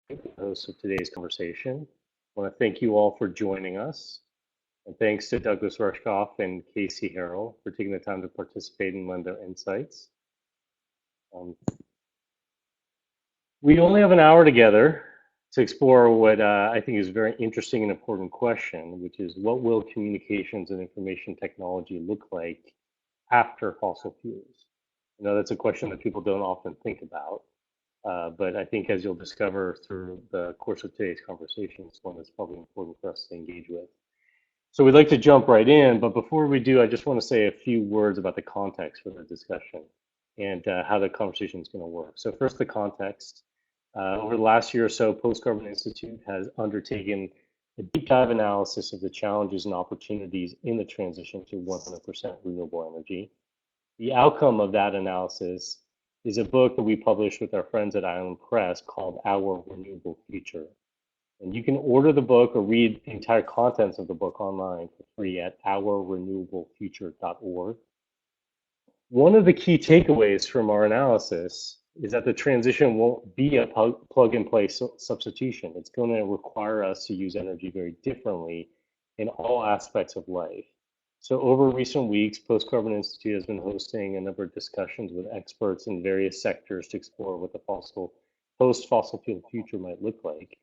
the host of today's conversation. I want to thank you all for joining us. And thanks to Douglas Rushkoff and Casey Harrell for taking the time to participate and lend their insights. Um, we only have an hour together to explore what I think is a very interesting and important question, which is what will communications and information technology look like after fossil fuels? I know that's a question that people don't often think about. But I think as you'll discover through the course of today's conversation, it's one that's probably important for us to engage with. So we'd like to jump right in, but before we do, I just want to say a few words about the context for the discussion and how the conversation is going to work. So first, the context. Over the last year or so, Post Carbon Institute has undertaken a deep dive analysis of the challenges and opportunities in the transition to 100% renewable energy. The outcome of that analysis is a book that we published with our friends at Island Press called Our Renewable Future. And you can order the book or read the entire contents of the book online for free at ourrenewablefuture.org. One of the key takeaways from our analysis is that the transition won't be a plug-and-play substitution. It's going to require us to use energy very differently in all aspects of life. So over recent weeks, Post Carbon Institute has been hosting a number of discussions with experts in various sectors to explore what the post-fossil fuel future might look like.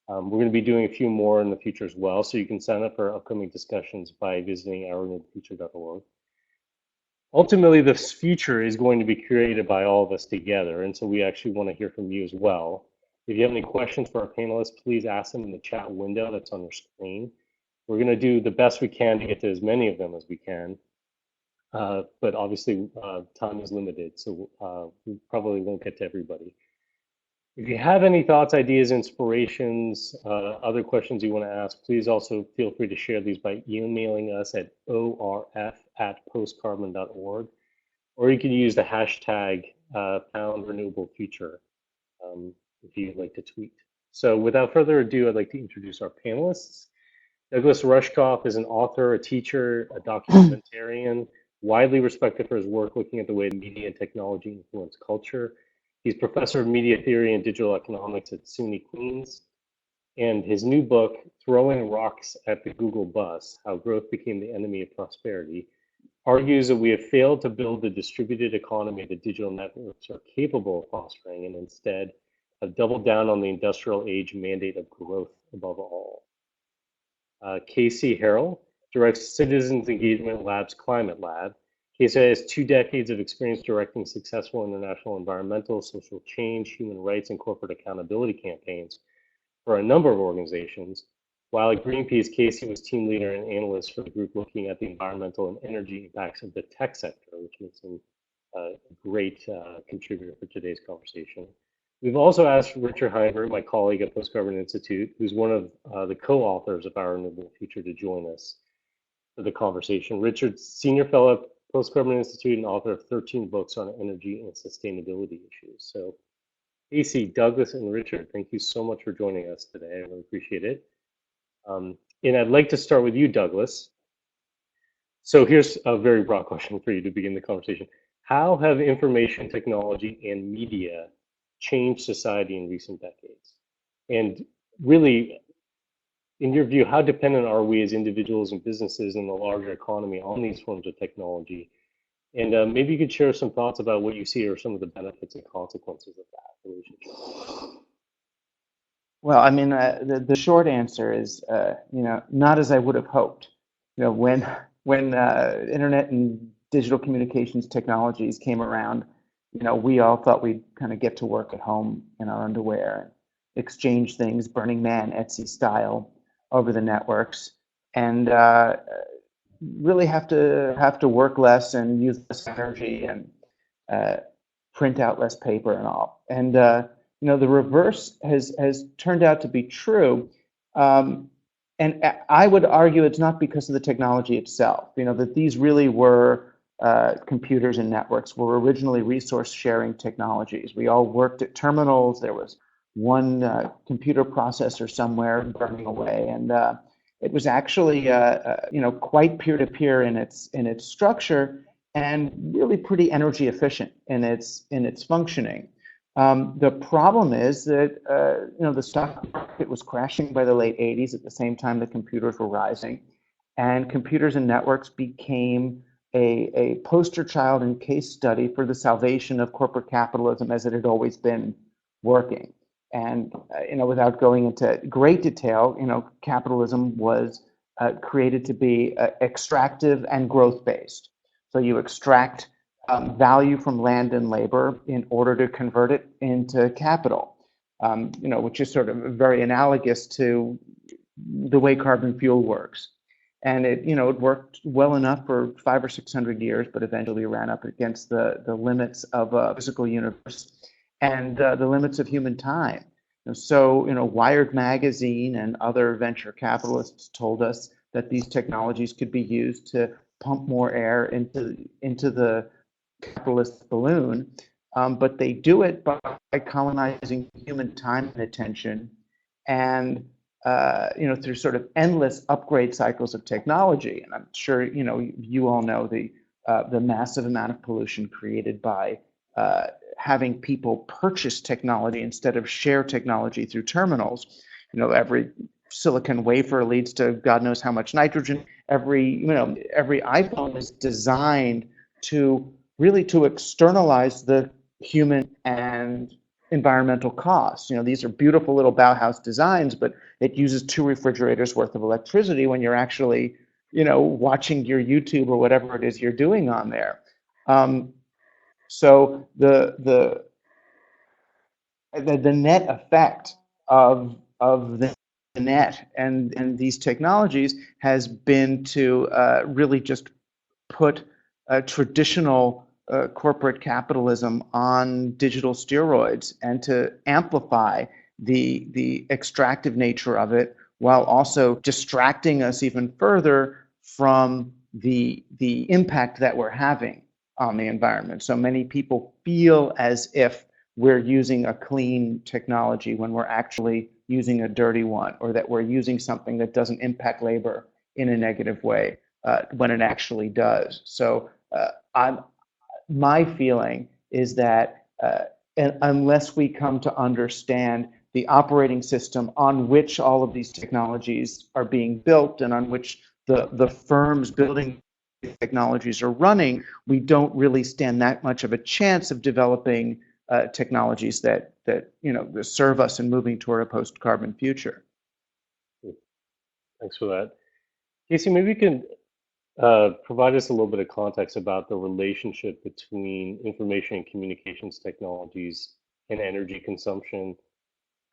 We're going to be doing a few more in the future as well, so you can sign up for upcoming discussions by visiting ourrenewablefuture.org. Ultimately, this future is going to be created by all of us together, and so we actually want to hear from you as well. If you have any questions for our panelists, please ask them in the chat window that's on your screen. We're going to do the best we can to get to as many of them as we can, but obviously time is limited, so we probably won't get to everybody. If you have any thoughts, ideas, inspirations, other questions you want to ask, please also feel free to share these by emailing us at orf@postcarbon.org, or you can use the hashtag #PoundRenewableFuture if you'd like to tweet. So without further ado, I'd like to introduce our panelists. Douglas Rushkoff is an author, a teacher, a documentarian, widely respected for his work looking at the way media and technology influence culture. He's professor of media theory and digital economics at SUNY Queens. And his new book, Throwing Rocks at the Google Bus, How Growth Became the Enemy of Prosperity, argues that we have failed to build the distributed economy that digital networks are capable of fostering and instead have doubled down on the industrial age mandate of growth above all. Casey Harrell directs Citizens Engagement Lab's Climate Lab. Casey has 2 decades of experience directing successful international environmental, social change, human rights, and corporate accountability campaigns for a number of organizations. While at Greenpeace, Casey was team leader and analyst for the group looking at the environmental and energy impacts of the tech sector, which makes him a great contributor for today's conversation. We've also asked Richard Heinberg, my colleague at Post Carbon Institute, who's one of the co-authors of Our Renewable Future, to join us for the conversation. Richard's senior fellow at Post Carbon Institute and author of 13 books on energy and sustainability issues. So Casey, Douglas, and Richard, thank you so much for joining us today. I really appreciate it. And I'd like to start with you, Douglas. So here's a very broad question for you to begin the conversation. How have information technology and media changed society in recent decades? And really, in your view, how dependent are we as individuals and businesses in the larger economy on these forms of technology? And maybe you could share some thoughts about what you see are some of the benefits and consequences of that relationship. Well, I mean, the short answer is, not as I would have hoped. When internet and digital communications technologies came around, we all thought we'd kind of get to work at home in our underwear and exchange things, Burning Man, Etsy style, over the networks, and really have to work less and use less energy and print out less paper and all. And the reverse has turned out to be true. And I would argue it's not because of the technology itself. That these really were computers and networks were originally resource sharing technologies. We all worked at terminals. There was one computer processor somewhere burning away, and it was actually quite peer-to-peer in its structure and really pretty energy efficient in its functioning. The problem is that the stock market was crashing by the late 80s at the same time the computers were rising, and computers and networks became a poster child and case study for the salvation of corporate capitalism as it had always been working. And without going into great detail, capitalism was created to be extractive and growth based. So you extract value from land and labor in order to convert it into capital, which is sort of very analogous to the way carbon fuel works. And it worked well enough for 500 or 600 years, but eventually ran up against the limits of a physical universe and the limits of human time. So, Wired magazine and other venture capitalists told us that these technologies could be used to pump more air into the capitalist balloon, but they do it by colonizing human time and attention, and through sort of endless upgrade cycles of technology. And I'm sure you all know the massive amount of pollution created by having people purchase technology instead of share technology through terminals. Every silicon wafer leads to God knows how much nitrogen. Every iPhone is designed to externalize the human and environmental costs. These are beautiful little Bauhaus designs, but it uses 2 refrigerators worth of electricity when you're actually, watching your YouTube or whatever it is you're doing on there. So the net effect of the net and these technologies has been to really just put traditional corporate capitalism on digital steroids and to amplify the extractive nature of it, while also distracting us even further from the impact that we're having on the environment. So many people feel as if we're using a clean technology when we're actually using a dirty one, or that we're using something that doesn't impact labor in a negative way when it actually does. So my feeling is that unless we come to understand the operating system on which all of these technologies are being built and on which the firms building technologies are running, we don't really stand that much of a chance of developing technologies that serve us in moving toward a post-carbon future. Thanks for that. Casey, maybe you can provide us a little bit of context about the relationship between information and communications technologies and energy consumption.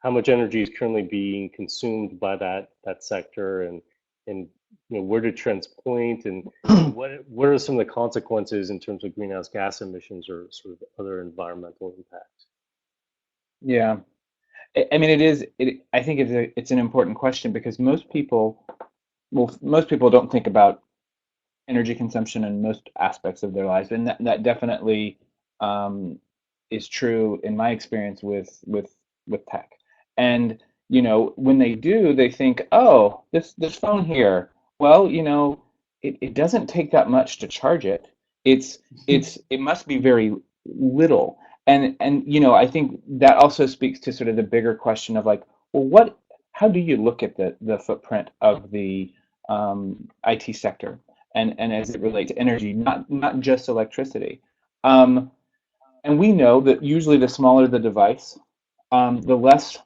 How much energy is currently being consumed by that sector, and where do trends point, and what are some of the consequences in terms of greenhouse gas emissions or sort of other environmental impacts? Yeah, I mean, I think it's an important question because most people don't think about energy consumption in most aspects of their lives, and that definitely is true in my experience with tech. And when they do, they think, oh, this phone here, well, it doesn't take that much to charge it. It must be very little. And I think that also speaks to sort of the bigger question of like, well, how do you look at the footprint of the IT sector and as it relates to energy, not just electricity. And we know that usually the smaller the device, the less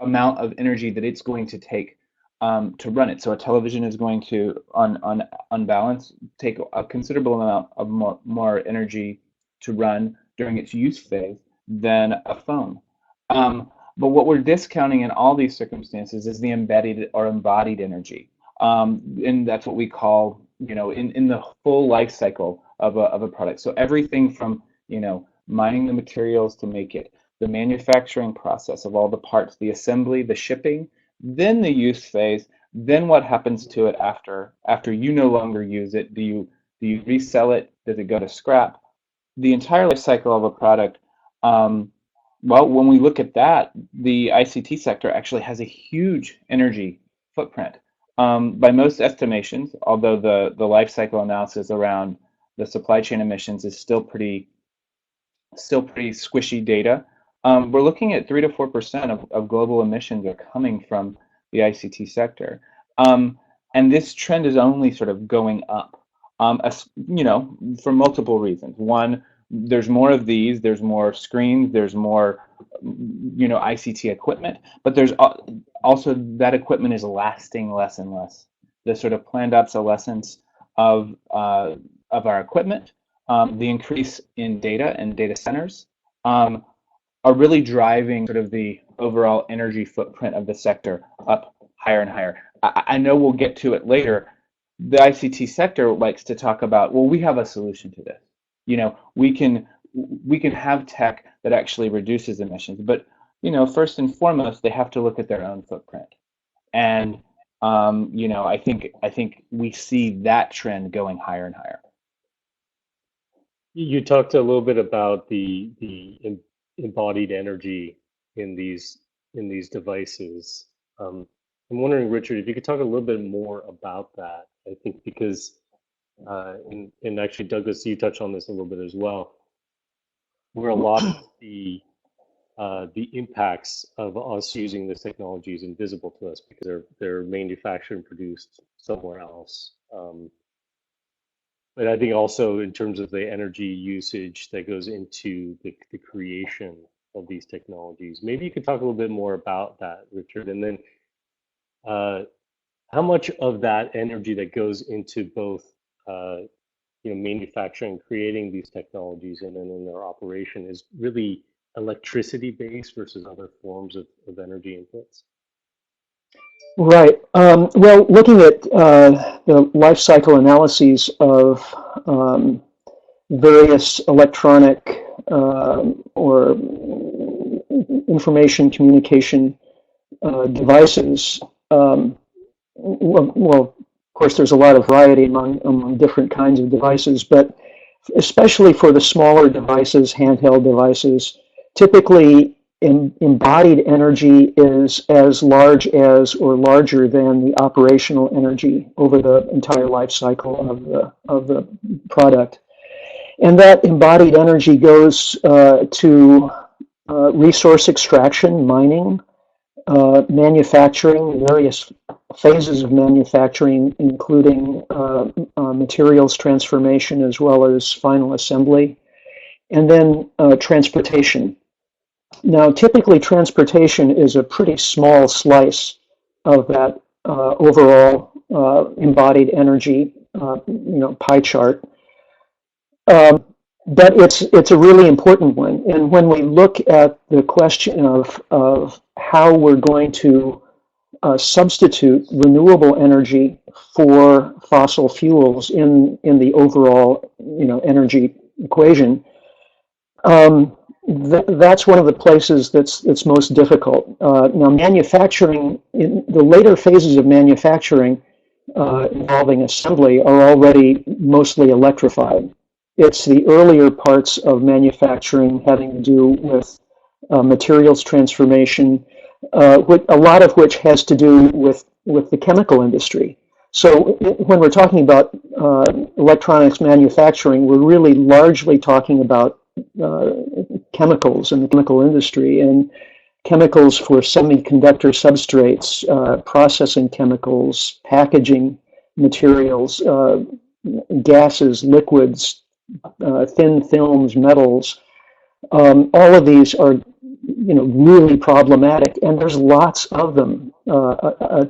amount of energy that it's going to take to run it. So a television is going to, on balance, take a considerable amount of more energy to run during its use phase than a phone. But what we're discounting in all these circumstances is the embedded or embodied energy. And that's what we call, in the full life cycle of a product. So everything from, mining the materials to make it, the manufacturing process of all the parts, the assembly, the shipping, then the use phase, then what happens to it after you no longer use it. Do you resell it? Does it go to scrap? The entire life cycle of a product. Well, when we look at that, the ICT sector actually has a huge energy footprint. By most estimations, although the life cycle analysis around the supply chain emissions is still pretty squishy data, we're looking at 3 to 4% of global emissions are coming from the ICT sector. And this trend is only sort of going up, for multiple reasons. One, there's more of these, there's more screens, there's more, ICT equipment, but there's also that equipment is lasting less and less. The sort of planned obsolescence of our equipment, the increase in data and data centers, are really driving sort of the overall energy footprint of the sector up higher and higher. I know we'll get to it later. The ICT sector likes to talk about, well, we have a solution to this. We can have tech that actually reduces emissions, but first and foremost, they have to look at their own footprint. And I think we see that trend going higher and higher. You talked a little bit about the embodied energy in these devices. I'm wondering, Richard, if you could talk a little bit more about that. I think because, and actually, Douglas, you touched on this a little bit as well, where a lot of the impacts of us using this technology is invisible to us because they're manufactured and produced somewhere else. But I think also in terms of the energy usage that goes into the creation of these technologies, maybe you could talk a little bit more about that, Richard, and then how much of that energy that goes into both manufacturing, creating these technologies, and then in their operation is really electricity based versus other forms of energy inputs? Right. Well, looking at the life cycle analyses of various electronic or information communication devices, well, of course, there's a lot of variety among different kinds of devices, but especially for the smaller devices, handheld devices, typically embodied energy is as large as or larger than the operational energy over the entire life cycle of the product. And that embodied energy goes to resource extraction, mining, manufacturing, various phases of manufacturing, including materials transformation as well as final assembly, and then transportation. Now, typically, transportation is a pretty small slice of that overall embodied energy, pie chart. But it's a really important one. And when we look at the question of how we're going to substitute renewable energy for fossil fuels in the overall energy equation, that's one of the places that's most difficult. Now, manufacturing, in the later phases of manufacturing involving assembly are already mostly electrified. It's the earlier parts of manufacturing having to do with materials transformation, a lot of which has to do with the chemical industry. So when we're talking about electronics manufacturing, we're really largely talking about chemicals in the chemical industry and chemicals for semiconductor substrates, processing chemicals, packaging materials, gases, liquids, thin films, metals. All of these are, really problematic, and there's lots of them. A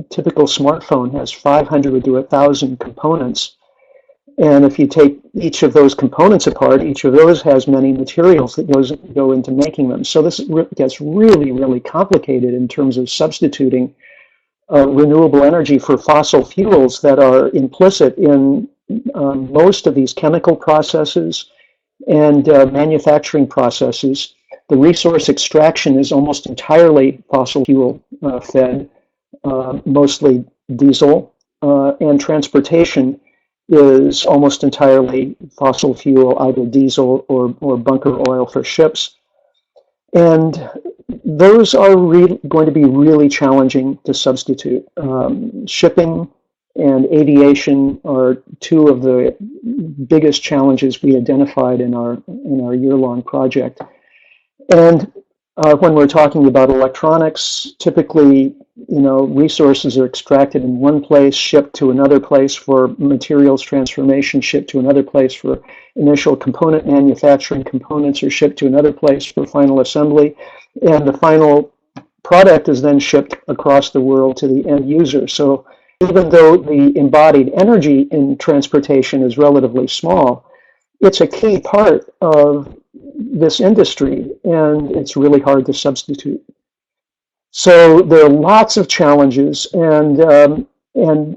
typical smartphone has 500 to 1,000 components. And if you take each of those components apart, each of those has many materials that go into making them. So this gets really, really complicated in terms of substituting renewable energy for fossil fuels that are implicit in most of these chemical processes and manufacturing processes. The resource extraction is almost entirely fossil fuel fed, mostly diesel, and transportation is almost entirely fossil fuel, either diesel or bunker oil for ships. And those are going to be really challenging to substitute. Shipping and aviation are two of the biggest challenges we identified in our year-long project. And when we're talking about electronics, typically, resources are extracted in one place, shipped to another place for materials transformation, shipped to another place for initial component manufacturing. Components are shipped to another place for final assembly, and the final product is then shipped across the world to the end user. So even though the embodied energy in transportation is relatively small, it's a key part of this industry, and it's really hard to substitute. So there are lots of challenges, and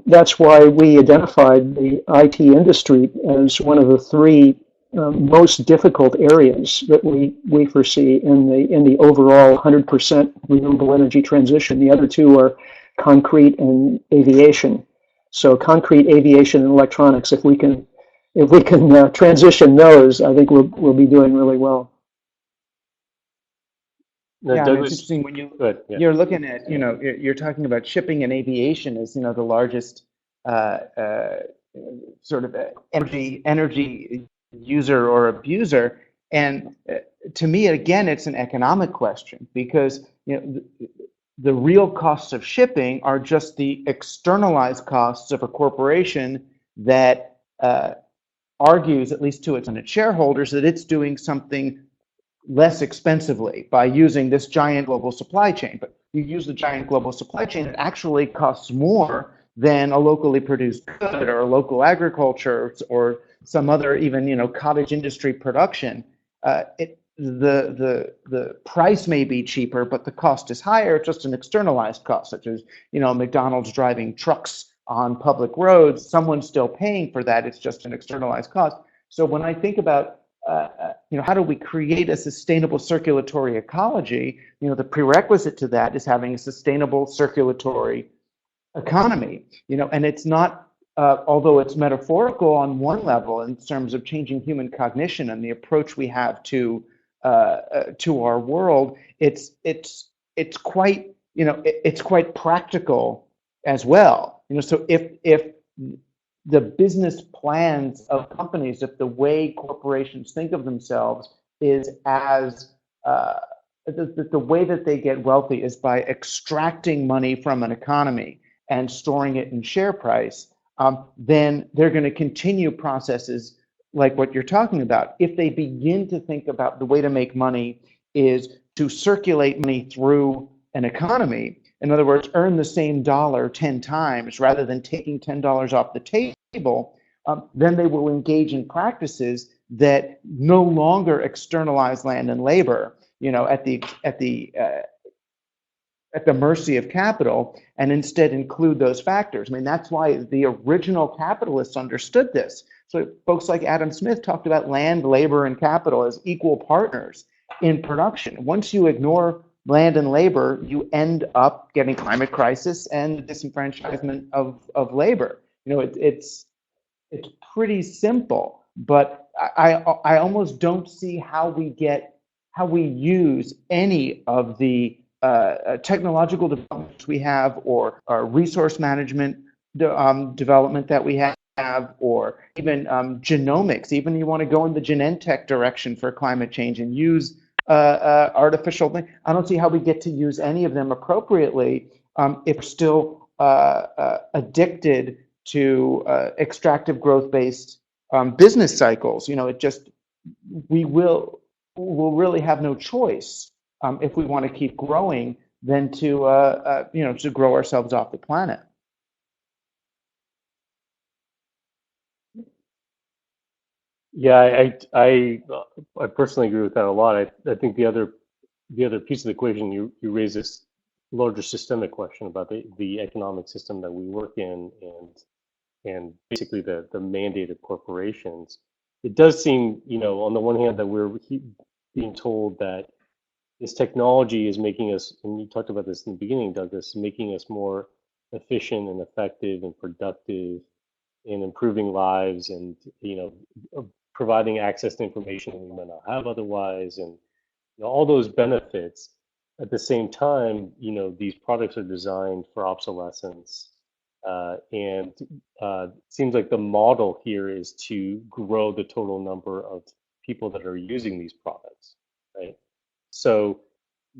that's why we identified the IT industry as one of the three most difficult areas that we foresee in the overall 100% renewable energy transition. The other two are concrete and aviation. So concrete, aviation, and electronics. If we can transition those, I think we'll be doing really well. Now, Yeah, and it's Douglas, interesting when yeah. you're looking at, you're talking about shipping and aviation as, the largest sort of energy user or abuser. And to me, again, it's an economic question because, the real costs of shipping are just the externalized costs of a corporation that argues, at least to its shareholders, that it's doing something less expensively by using this giant global supply chain. But you use the giant global supply chain, it actually costs more than a locally produced good or a local agriculture or some other even cottage industry production. The price may be cheaper, but the cost is higher. It's just an externalized cost, such as McDonald's driving trucks on public roads. Someone's still paying for that. It's just an externalized cost. So when I think about how do we create a sustainable circulatory ecology? The prerequisite to that is having a sustainable circulatory economy. And it's not, although it's metaphorical on one level in terms of changing human cognition and the approach we have to our world, it's quite it's quite practical as well. So if the business plans of companies, if the way corporations think of themselves is as the way that they get wealthy is by extracting money from an economy and storing it in share price, then they're going to continue processes like what you're talking about. If they begin to think about the way to make money is to circulate money through an economy, in other words, earn the same dollar 10 times rather than taking $10 off the table, then they will engage in practices that no longer externalize land and labor, at the mercy of capital, and instead include those factors. I mean, that's why the original capitalists understood this. So folks like Adam Smith talked about land, labor, and capital as equal partners in production. Once you ignore land and labor, you end up getting climate crisis and disenfranchisement of labor. It's pretty simple, but I almost don't see how we use any of the technological developments we have, or resource management development that we have, or even genomics. Even you want to go in the Genentech direction for climate change and use artificial things. I don't see how we get to use any of them appropriately if we're still addicted to extractive growth-based business cycles. We'll really have no choice if we want to keep growing than to grow ourselves off the planet. Yeah, I personally agree with that a lot. I think the other piece of the equation, you raise this larger systemic question about the economic system that we work in, and basically the mandate of corporations. It does seem, on the one hand, that we're being told that this technology is making us, and you talked about this in the beginning, Douglas, making us more efficient and effective and productive in improving lives, and providing access to information that we might not have otherwise, and all those benefits. At the same time, these products are designed for obsolescence, and it seems like the model here is to grow the total number of people that are using these products, right? So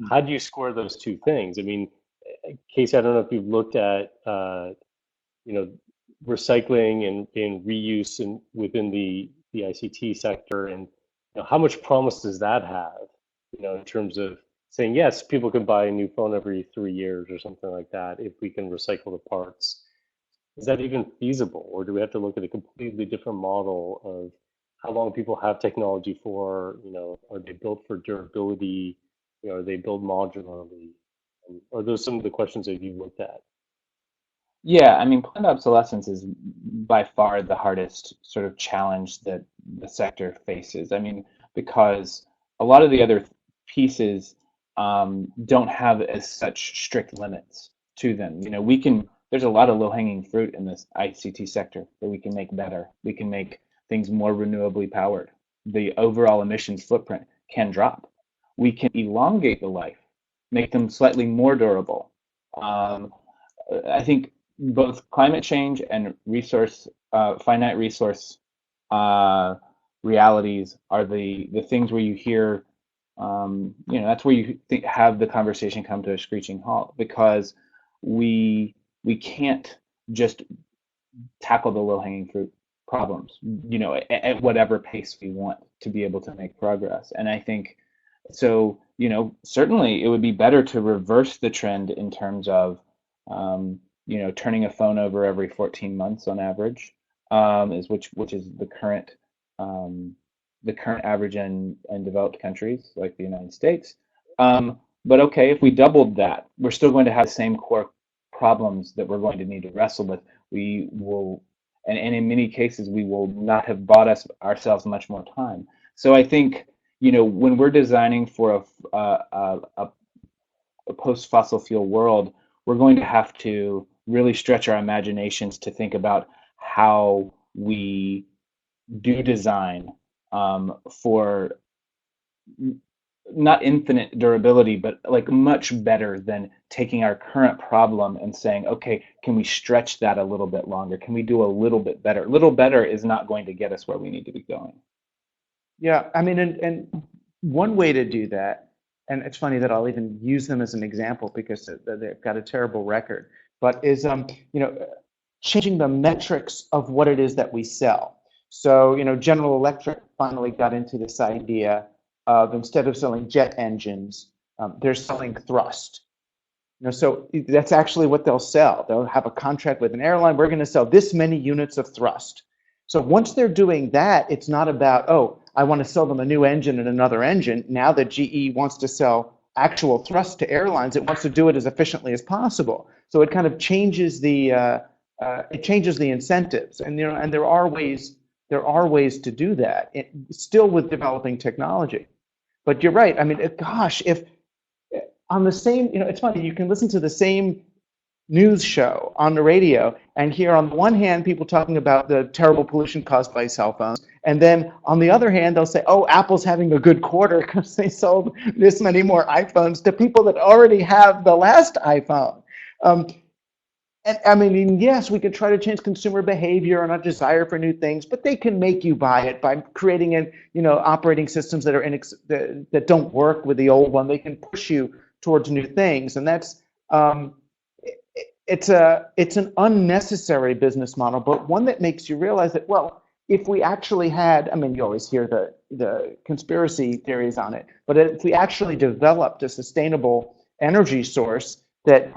how do you square those two things? I mean, Casey, I don't know if you've looked at you know, recycling and reuse within the ICT sector, and how much promise does that have? In terms of saying yes, people can buy a new phone every 3 years or something like that if we can recycle the parts. Is that even feasible, or do we have to look at a completely different model of how long people have technology for? Are they built for durability? Are they built modularly? Are those some of the questions that you looked at? Yeah, I mean, planned obsolescence is by far the hardest sort of challenge that the sector faces. I mean, because a lot of the other pieces don't have as such strict limits to them. There's a lot of low-hanging fruit in this ICT sector that we can make better. We can make things more renewably powered. The overall emissions footprint can drop. We can elongate the life, make them slightly more durable. I think both climate change and finite resource realities are the things where you hear, that's where you have the conversation come to a screeching halt, because we can't just tackle the low-hanging fruit problems, at whatever pace we want to be able to make progress. And I think so, certainly it would be better to reverse the trend in terms of turning a phone over every 14 months on average, which is the current average in developed countries like the United States. But okay, if we doubled that, we're still going to have the same core problems that we're going to need to wrestle with. We will, and in many cases, we will not have bought ourselves much more time. So I think, when we're designing for a post-fossil fuel world, we're going to have to really stretch our imaginations to think about how we do design for not infinite durability, but like much better than taking our current problem and saying, okay, can we stretch that a little bit longer? Can we do a little bit better? A little better is not going to get us where we need to be going. Yeah, I mean, and one way to do that, and it's funny that I'll even use them as an example because they've got a terrible record, but is changing the metrics of what it is that we sell. So General Electric finally got into this idea of, instead of selling jet engines, they're selling thrust. So that's actually what they'll sell. They'll have a contract with an airline. We're going to sell this many units of thrust. So once they're doing that, it's not about, oh, I want to sell them a new engine and another engine. Now that GE wants to sell actual thrust to airlines, it wants to do it as efficiently as possible. So it kind of changes the incentives, and and there are ways to do that, still with developing technology. But you're right. I mean, gosh, if on the same, it's funny, you can listen to the same news show on the radio and hear on the one hand people talking about the terrible pollution caused by cell phones, and then on the other hand they'll say, oh, Apple's having a good quarter because they sold this many more iPhones to people that already have the last iPhone. And I mean, yes, we can try to change consumer behavior and our desire for new things, but they can make you buy it by creating operating systems that are that don't work with the old one. They can push you towards new things, and that's it's an unnecessary business model, but one that makes you realize that, well, if we actually had, I mean, you always hear the conspiracy theories on it, but if we actually developed a sustainable energy source that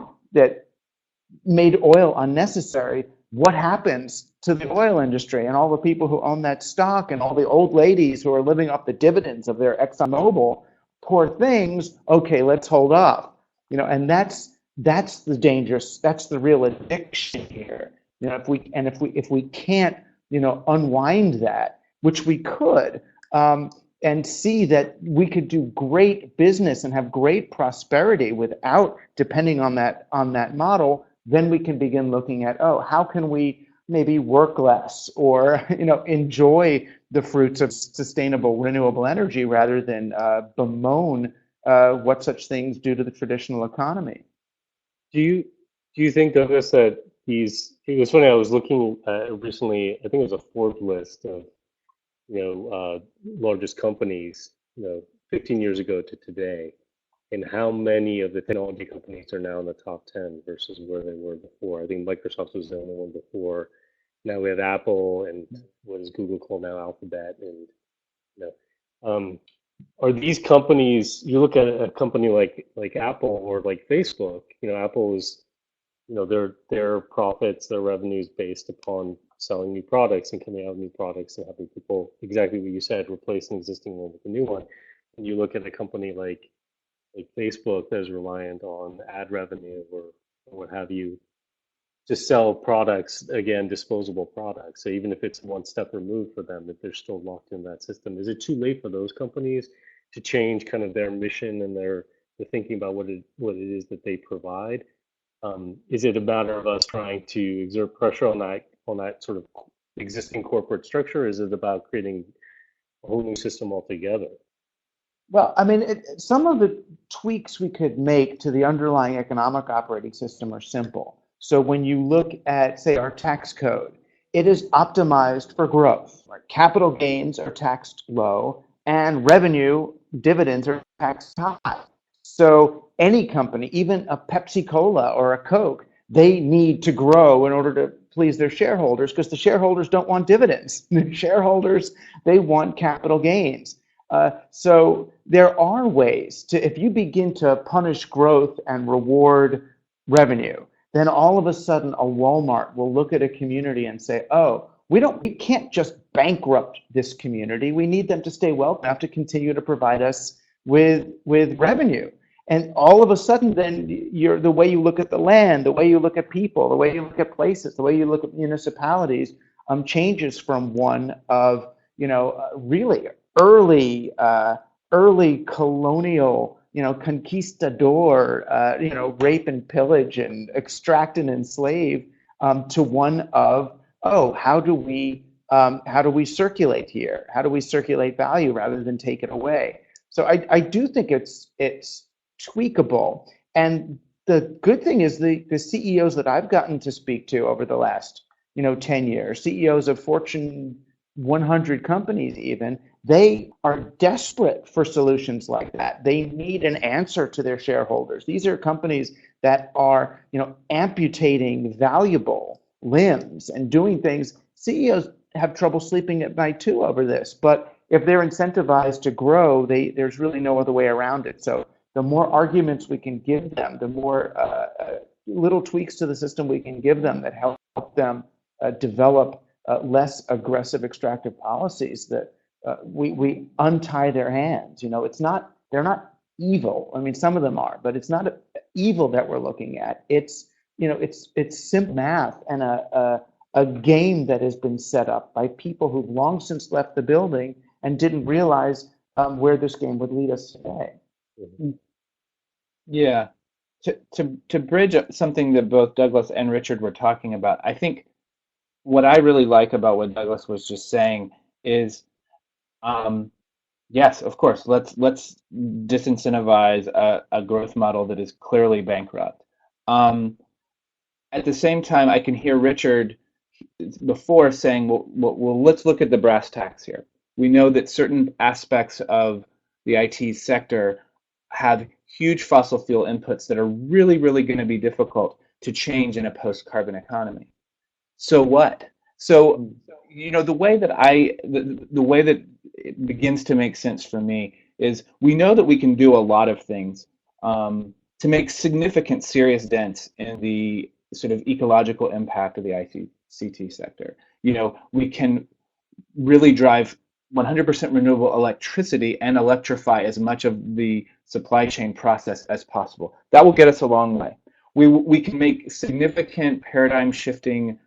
made oil unnecessary, what happens to the oil industry and all the people who own that stock and all the old ladies who are living off the dividends of their ExxonMobil? Poor things. Okay, let's hold off. And that's the dangerous. That's the real addiction here. If we can't unwind that, which we could, and see that we could do great business and have great prosperity without depending on that model, then we can begin looking at, oh, how can we maybe work less or enjoy the fruits of sustainable renewable energy rather than bemoan what such things do to the traditional economy. Do you think, Douglas, that it was funny, I was looking recently, I think it was a Forbes list of largest companies, 15 years ago to today, and how many of the technology companies are now in the top 10 versus where they were before. I think Microsoft was the only one before. Now we have Apple and what is Google called now Alphabet, and you know, are these companies? You look at a company like Apple or like Facebook. Apple is their profits, their revenues based upon selling new products and coming out with new products and having people, exactly what you said, replace an existing one with a new one. And you look at a company like Facebook that is reliant on ad revenue or what have you to sell products, again, disposable products. So even if it's one step removed for them, if they're still locked in that system, is it too late for those companies to change kind of their mission and their thinking about what it is that they provide? Is it a matter of us trying to exert pressure on that sort of existing corporate structure? Or is it about creating a whole new system altogether? Well, I mean, some of the tweaks we could make to the underlying economic operating system are simple. So when you look at, say, our tax code, it is optimized for growth. Right? Capital gains are taxed low, and revenue, dividends are taxed high. So any company, even a Pepsi-Cola or a Coke, they need to grow in order to please their shareholders, because the shareholders don't want dividends. The shareholders, they want capital gains. So there are ways to, if you begin to punish growth and reward revenue, then all of a sudden a Walmart will look at a community and say, oh, we can't just bankrupt this community. We need them to stay wealthy enough to continue to provide us with revenue. And all of a sudden, then the way you look at the land, the way you look at people, the way you look at places, the way you look at municipalities changes from one of really early colonial conquistador rape and pillage and extract and enslave to one of, oh, how do we circulate here? How do we circulate value rather than take it away? So I do think it's tweakable. And the good thing is the CEOs that I've gotten to speak to over the last 10 years, CEOs of Fortune 100 companies even, they are desperate for solutions like that. They need an answer to their shareholders. These are companies that are amputating valuable limbs and doing things. CEOs have trouble sleeping at night too over this, but if they're incentivized to grow, there's really no other way around it. So the more arguments we can give them, the more little tweaks to the system we can give them that help them develop less aggressive extractive policies, that we untie their hands. They're not evil. I mean, some of them are, but it's not evil that we're looking at. It's simple math and a game that has been set up by people who've long since left the building and didn't realize where this game would lead us today. Mm-hmm. Yeah, to bridge something that both Douglas and Richard were talking about, I think what I really like about what Douglas was just saying is, yes, of course, let's disincentivize a growth model that is clearly bankrupt. At the same time, I can hear Richard before saying, well, let's look at the brass tacks here. We know that certain aspects of the IT sector have huge fossil fuel inputs that are really, really going to be difficult to change in a post-carbon economy. So what? So, the way that the way that it begins to make sense for me is we know that we can do a lot of things to make significant, serious dents in the sort of ecological impact of the ICT sector. We can really drive 100% renewable electricity and electrify as much of the supply chain process as possible. That will get us a long way. We can make significant paradigm shifting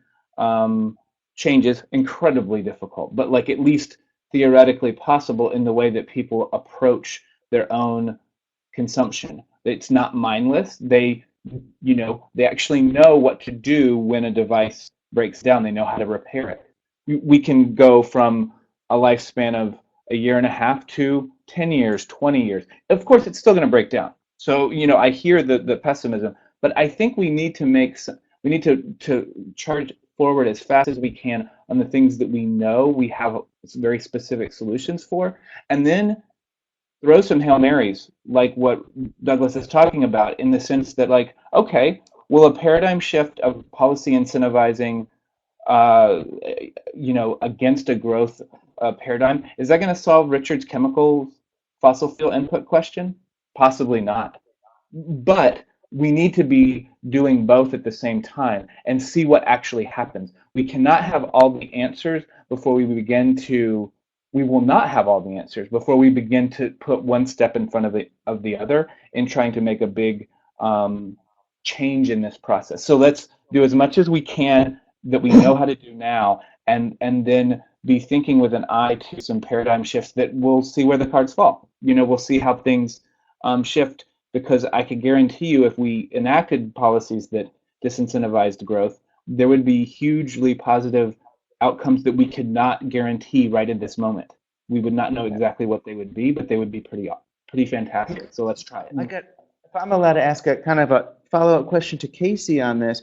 changes incredibly difficult, but at least theoretically possible in the way that people approach their own consumption. It's not mindless. They actually know what to do when a device breaks down. They know how to repair it. We can go from a lifespan of a year and a half to 10 years, 20 years. Of course, it's still going to break down. So, I hear the pessimism, but I think we need to charge forward as fast as we can on the things that we know we have very specific solutions for, and then throw some Hail Marys, like what Douglas is talking about, in the sense that, like, okay, will a paradigm shift of policy incentivizing, uh, against a growth paradigm, is that going to solve Richard's chemical fossil fuel input question? Possibly not. But we need to be doing both at the same time and see what actually happens. We cannot have all the answers before we begin to, we will not have all the answers before we begin to put one step in front of the other in trying to make a big change in this process. So let's do as much as we can that we know how to do now, and then be thinking with an eye to some paradigm shifts that we'll see where the cards fall. We'll see how things shift, because I can guarantee you, if we enacted policies that disincentivized growth, there would be hugely positive outcomes that we could not guarantee right at this moment. We would not know exactly what they would be, but they would be pretty fantastic. So let's try it. If I'm allowed to ask a kind of a follow-up question to Casey on this,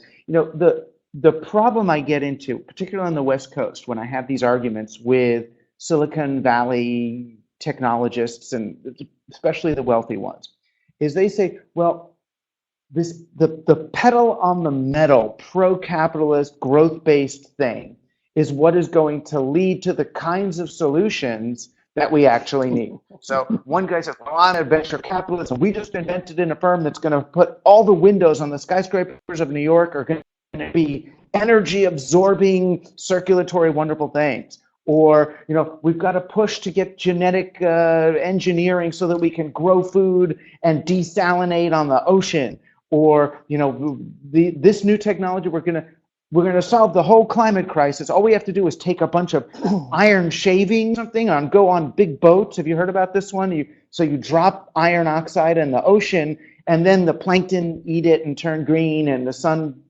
the problem I get into, particularly on the West Coast, when I have these arguments with Silicon Valley technologists, and especially the wealthy ones, is they say, well, the pedal on the metal, pro-capitalist, growth-based thing is what is going to lead to the kinds of solutions that we actually need. So one guy says, well, I'm a venture capitalist, and we just invented in a firm that's going to put all the windows on the skyscrapers of New York are going to be energy absorbing, circulatory, wonderful things. Or, we've got to push to get genetic engineering so that we can grow food and desalinate on the ocean. Or, this new technology, we're going to solve the whole climate crisis. All we have to do is take a bunch of iron shavings, something, and go on big boats. Have you heard about this one? So you drop iron oxide in the ocean, and then the plankton eat it and turn green, and the sun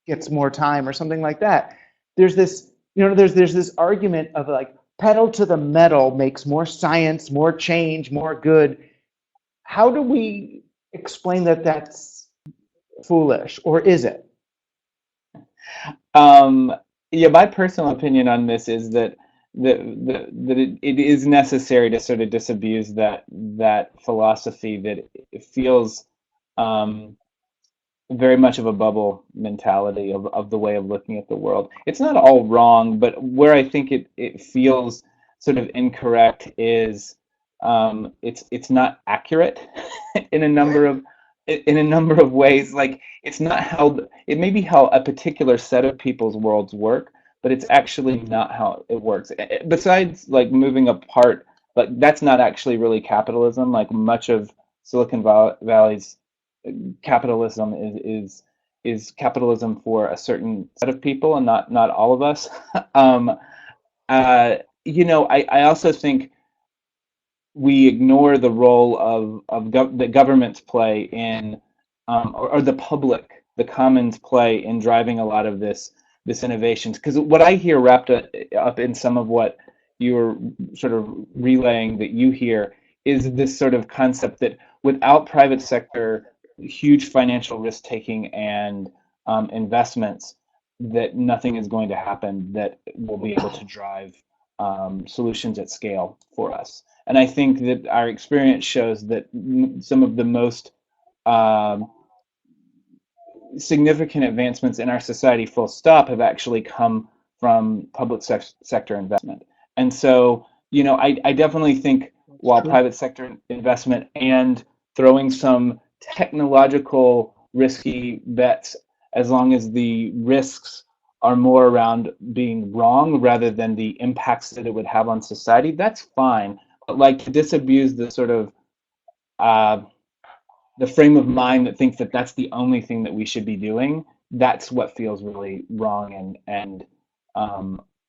gets more time, or something like that. There's this, there's this argument of, like, pedal to the metal makes more science, more change, more good. How do we explain that that's foolish, or is it? Yeah, my personal opinion on this is that it is necessary to sort of disabuse that philosophy that it feels very much of a bubble mentality of the way of looking at the world. It's not all wrong, but where I think it feels sort of incorrect is it's not accurate in a number of ways. Like, it's not how, it may be how a particular set of people's worlds work, but it's actually not how it works. Besides, like, moving apart, like, that's not actually really capitalism. Like, much of Silicon Valley's capitalism is capitalism for a certain set of people, and not all of us. I also think we ignore the role that governments play in, or the public, the commons play in driving a lot of this innovations. Because what I hear wrapped up in some of what you're sort of relaying that you hear is this sort of concept that without private sector huge financial risk taking and investments, that nothing is going to happen that will be able to drive solutions at scale for us. And I think that our experience shows that some of the most significant advancements in our society, full stop, have actually come from public sector investment. And so, I definitely think while private sector investment and throwing some technological risky bets, as long as the risks are more around being wrong rather than the impacts that it would have on society, that's fine. But, like, to disabuse the sort of the frame of mind that thinks that that's the only thing that we should be doing, that's what feels really wrong, and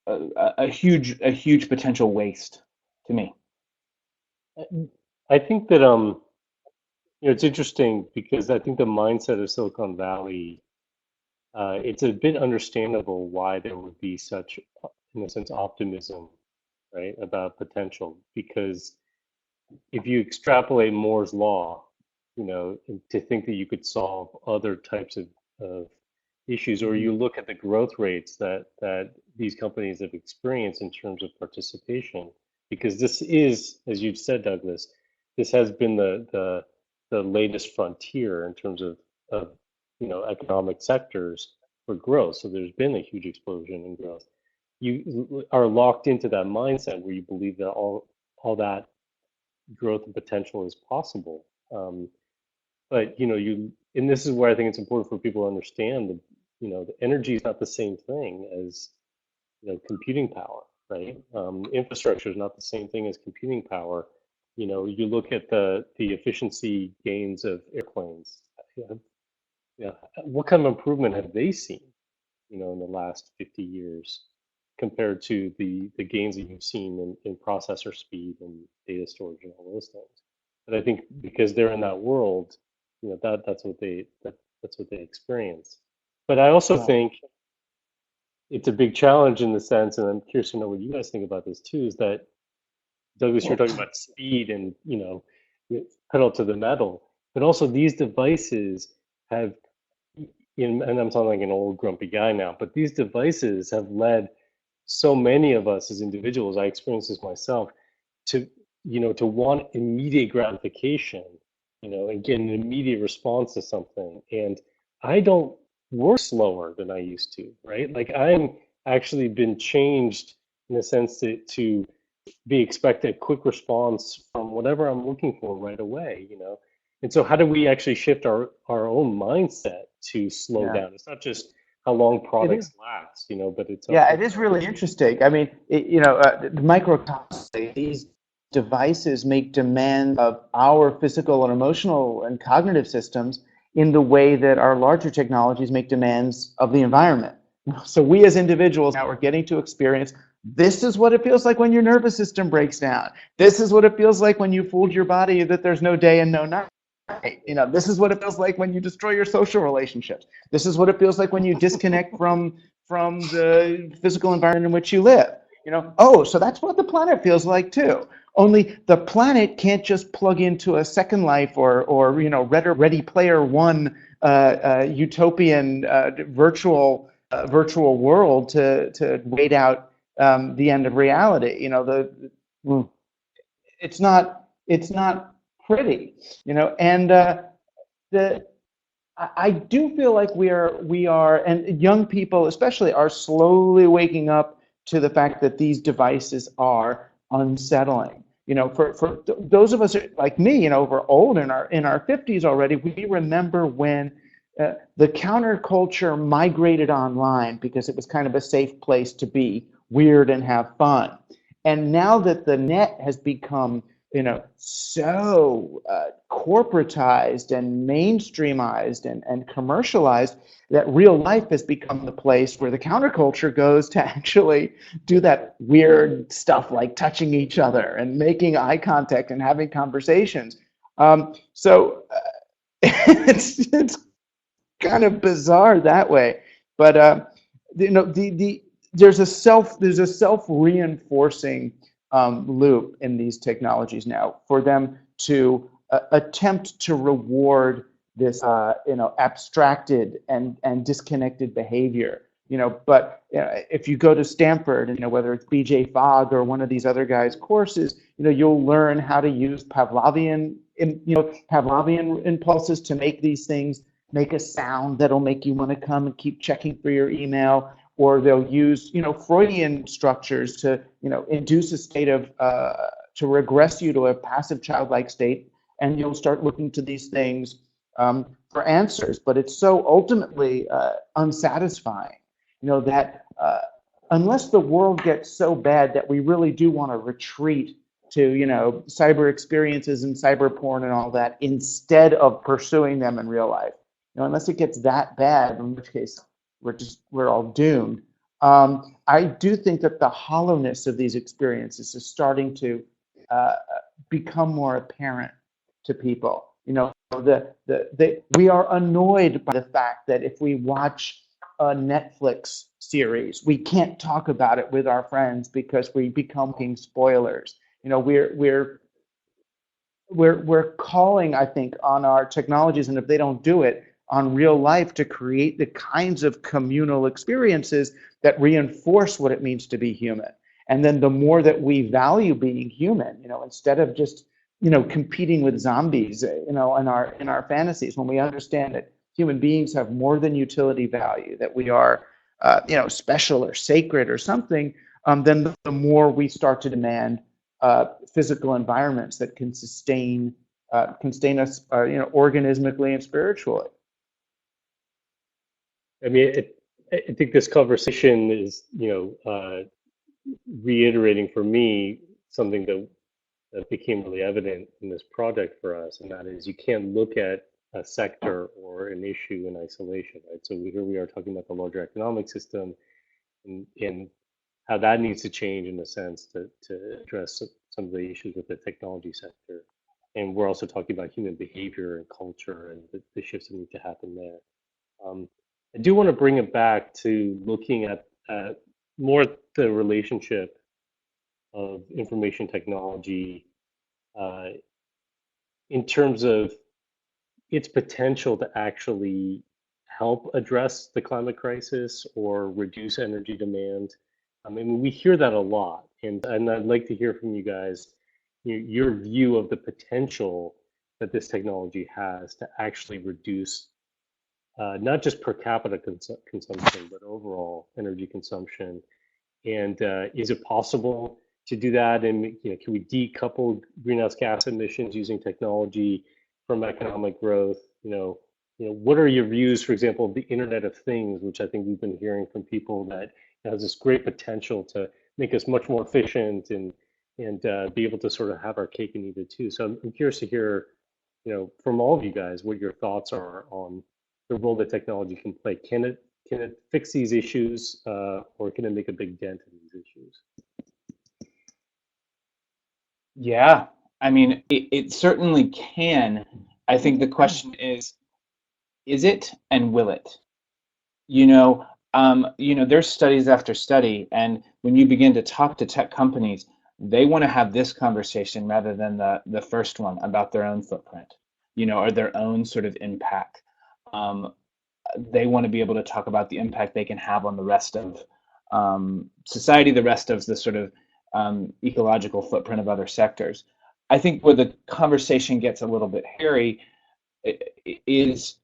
a huge potential waste to me. I think that it's interesting because I think the mindset of Silicon Valley, it's a bit understandable why there would be such, in a sense, optimism, right, about potential. Because if you extrapolate Moore's law, to think that you could solve other types of issues, or you look at the growth rates that these companies have experienced in terms of participation, because this is, as you've said, Douglas, this has been the latest frontier in terms of economic sectors for growth. So there's been a huge explosion in growth. You are locked into that mindset where you believe that all that growth and potential is possible. But and this is where I think it's important for people to understand that the energy is not the same thing as computing power, right? Infrastructure is not the same thing as computing power. You look at the efficiency gains of airplanes. What kind of improvement have they seen, in the last 50 years compared to the gains that you've seen in processor speed and data storage and all those things? But I think because they're in that world, that's what they experience. But I also think it's a big challenge in the sense, and I'm curious to know what you guys think about this too, is that Douglas, you're talking about speed and pedal to the metal, but also these devices have, and I'm sounding like an old grumpy guy now, but these devices have led so many of us as individuals, I experienced this myself, to want immediate gratification, and get an immediate response to something. And I don't work slower than I used to, right? Like I'm actually been changed in a sense to be expected a quick response from whatever I'm looking for right away, And so how do we actually shift our own mindset to slow down? It's not just how long products last, but it's it is really interesting. I mean, the microcosm, these devices make demand of our physical and emotional and cognitive systems in the way that our larger technologies make demands of the environment. So we as individuals now are getting to experience, this is what it feels like when your nervous system breaks down. This is what it feels like when you fooled your body that there's no day and no night. This is what it feels like when you destroy your social relationships. This is what it feels like when you disconnect from the physical environment in which you live. So that's what the planet feels like too. Only the planet can't just plug into a Second Life or Ready Player One utopian virtual world to wait out the end of reality. It's not pretty, and I do feel like we are, and young people especially are slowly waking up to the fact that these devices are unsettling. For those of us like me, we're old in our 50s already. We remember when the counterculture migrated online because it was kind of a safe place to be weird and have fun. And now that the net has become so corporatized and mainstreamized and commercialized, that real life has become the place where the counterculture goes to actually do that weird stuff like touching each other and making eye contact and having conversations. So it's kind of bizarre that way, but there's a self-reinforcing loop in these technologies now for them to attempt to reward this abstracted and disconnected behavior. But if you go to Stanford, whether it's BJ Fogg or one of these other guys' courses, you'll learn how to use Pavlovian impulses to make these things make a sound that'll make you want to come and keep checking for your email. Or they'll use, Freudian structures to, induce a state of, to regress you to a passive childlike state, and you'll start looking to these things for answers. But it's so ultimately unsatisfying, that unless the world gets so bad that we really do want to retreat to, cyber experiences and cyber porn and all that instead of pursuing them in real life, unless it gets that bad, in which case we're all doomed. I do think that the hollowness of these experiences is starting to become more apparent to people. We are annoyed by the fact that if we watch a Netflix series, we can't talk about it with our friends because we become spoilers. We're calling, I think, on our technologies, and if they don't do it, on real life to create the kinds of communal experiences that reinforce what it means to be human. And then the more that we value being human, instead of just, competing with zombies, in our fantasies, when we understand that human beings have more than utility value, that we are, special or sacred or something, then the more we start to demand physical environments that can sustain us, organismically and spiritually. I mean, I think this conversation is, reiterating for me something that became really evident in this project for us, and that is you can't look at a sector or an issue in isolation, right? So here we are talking about the larger economic system and how that needs to change in a sense to address some of the issues with the technology sector. And we're also talking about human behavior and culture and the shifts that need to happen there. I do want to bring it back to looking at more the relationship of information technology in terms of its potential to actually help address the climate crisis or reduce energy demand. I mean, we hear that a lot, and I'd like to hear from you guys your view of the potential that this technology has to actually reduce not just per capita consumption, but overall energy consumption. And is it possible to do that? And can we decouple greenhouse gas emissions using technology from economic growth? What are your views, for example, of the Internet of Things, which I think we've been hearing from people that has this great potential to make us much more efficient and be able to sort of have our cake and eat it too. So I'm curious to hear, from all of you guys, what your thoughts are on the role that technology can play. Can it fix these issues, or can it make a big dent in these issues? Yeah, I mean, it certainly can. I think the question is it and will it? There's studies after study, and when you begin to talk to tech companies, they want to have this conversation rather than the first one about their own footprint, or their own sort of impact. They want to be able to talk about the impact they can have on the rest of society, the rest of the sort of ecological footprint of other sectors. I think where the conversation gets a little bit hairy is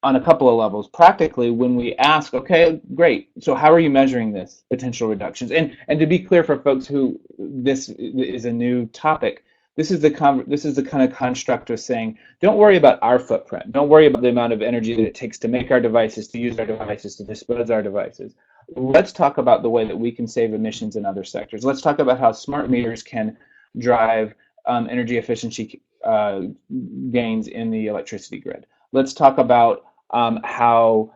on a couple of levels. Practically, when we ask, okay, great, so how are you measuring this potential reductions? And to be clear for folks who this is a new topic, this is the kind of construct of saying, don't worry about our footprint. Don't worry about the amount of energy that it takes to make our devices, to use our devices, to dispose our devices. Let's talk about the way that we can save emissions in other sectors. Let's talk about how smart meters can drive energy efficiency gains in the electricity grid. Let's talk about how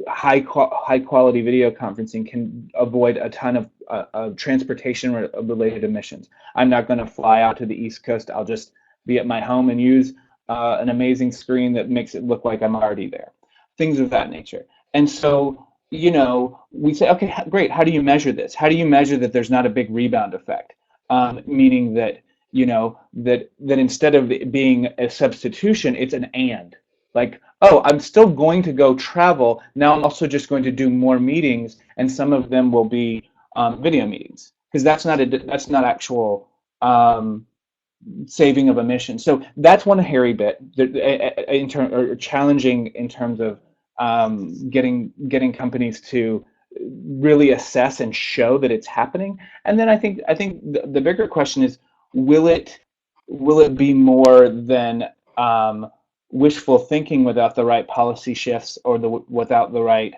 high quality video conferencing can avoid a ton of transportation related emissions. I'm not going to fly out to the East Coast. I'll just be at my home and use an amazing screen that makes it look like I'm already there. Things of that nature. And so, we say, okay, great. How do you measure this? How do you measure that there's not a big rebound effect? Meaning that, that instead of it being a substitution, it's an and. Like, oh, I'm still going to go travel. Now I'm also just going to do more meetings, and some of them will be video meetings, because that's not actual saving of emissions. So that's one hairy bit, challenging in terms of getting companies to really assess and show that it's happening. And then I think the bigger question is, will it be more than wishful thinking without the right policy shifts or without the right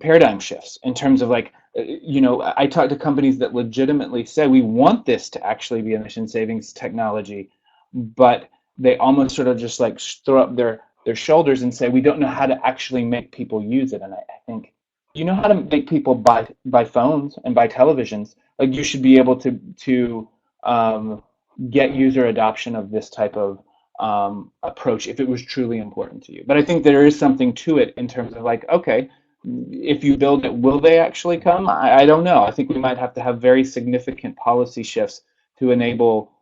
paradigm shifts in terms of I talk to companies that legitimately say we want this to actually be emission savings technology, but they almost sort of just throw up their shoulders and say we don't know how to actually make people use it. And I think how to make people buy phones and buy televisions. You should be able to get user adoption of this type of approach if it was truly important to you. But I think there is something to it in terms of okay, if you build it, will they actually come? I don't know. I think we might have to have very significant policy shifts to enable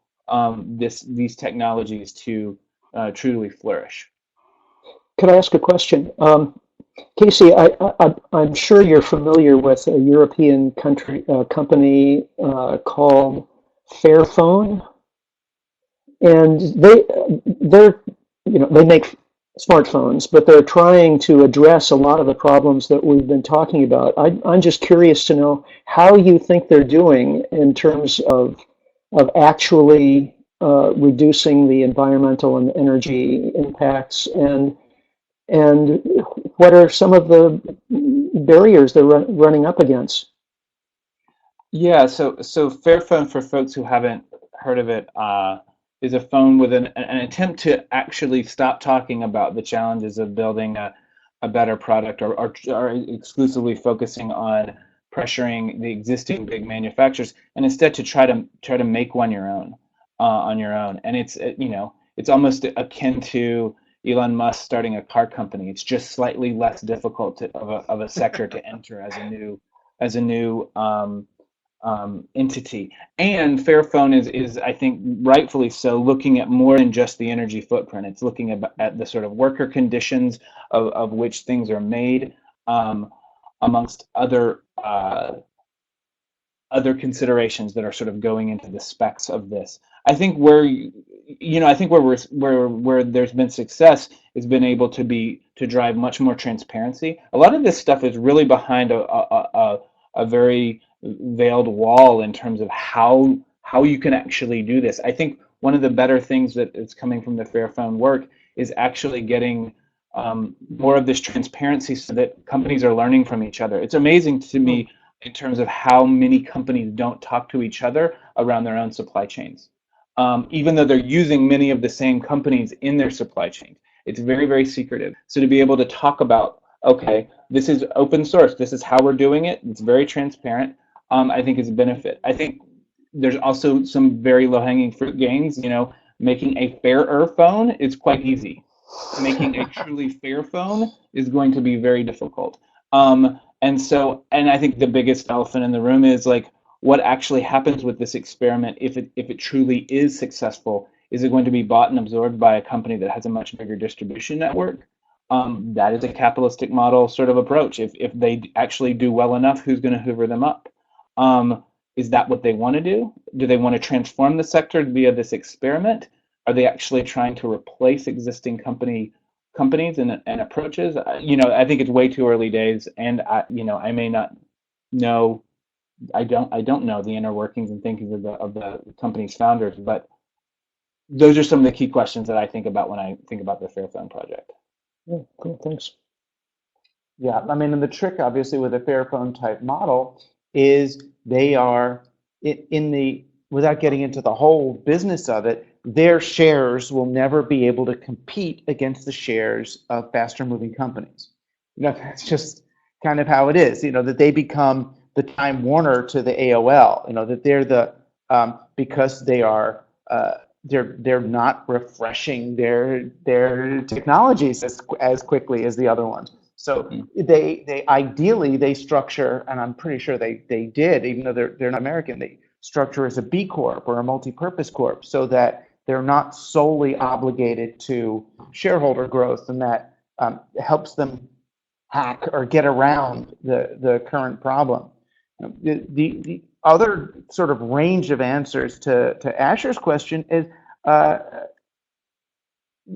these technologies to truly flourish. Could I ask a question? Casey, I'm sure you're familiar with a European company called Fairphone, and they're they make smartphones, but they're trying to address a lot of the problems that we've been talking about. I'm just curious to know how you think they're doing in terms of actually reducing the environmental and energy impacts, and what are some of the barriers they're running up against? Yeah, so Fairphone, for folks who haven't heard of it, is a phone with an attempt to actually stop talking about the challenges of building a better product, or exclusively focusing on pressuring the existing big manufacturers, and instead to try to make one your own, on your own. And it's it's almost akin to Elon Musk starting a car company. It's just slightly less difficult of a sector to enter as a new entity. And Fairphone is, I think, rightfully so, looking at more than just the energy footprint. It's looking at the sort of worker conditions of which things are made, amongst other considerations that are sort of going into the specs of this. I think where where there's been success has been able to drive much more transparency. A lot of this stuff is really behind a very veiled wall in terms of how you can actually do this. I think one of the better things that is coming from the Fairphone work is actually getting more of this transparency so that companies are learning from each other. It's amazing to me in terms of how many companies don't talk to each other around their own supply chains, even though they're using many of the same companies in their supply chain. It's very, very secretive. So to be able to talk about, okay, this is open source, this is how we're doing it, it's very transparent, I think is a benefit. I think there's also some very low-hanging fruit gains. Making a fairer phone is quite easy. Making a truly fair phone is going to be very difficult. And I think the biggest elephant in the room is like, what actually happens with this experiment if it truly is successful? Is it going to be bought and absorbed by a company that has a much bigger distribution network? That is a capitalistic model sort of approach. If they actually do well enough, who's going to hoover them up? Is that what they want to do? Do they want to transform the sector via this experiment? Are they actually trying to replace existing companies and approaches? I think it's way too early days, and I may not know. I don't know the inner workings and thinkings of the company's founders, but those are some of the key questions that I think about when I think about the Fairphone project. Yeah, cool, thanks. Yeah, I mean, and the trick, obviously, with a Fairphone type model is they are without getting into the whole business of it, their shares will never be able to compete against the shares of faster moving companies. That's just kind of how it is, that they become the Time Warner to the AOL, that they're because they are, they're not refreshing their technologies as quickly as the other ones. So they ideally they structure, and I'm pretty sure they did, even though they're not American, they structure as a B Corp or a multi-purpose corp, so that they're not solely obligated to shareholder growth, and that helps them hack or get around the current problem. The other sort of range of answers to Asher's question is,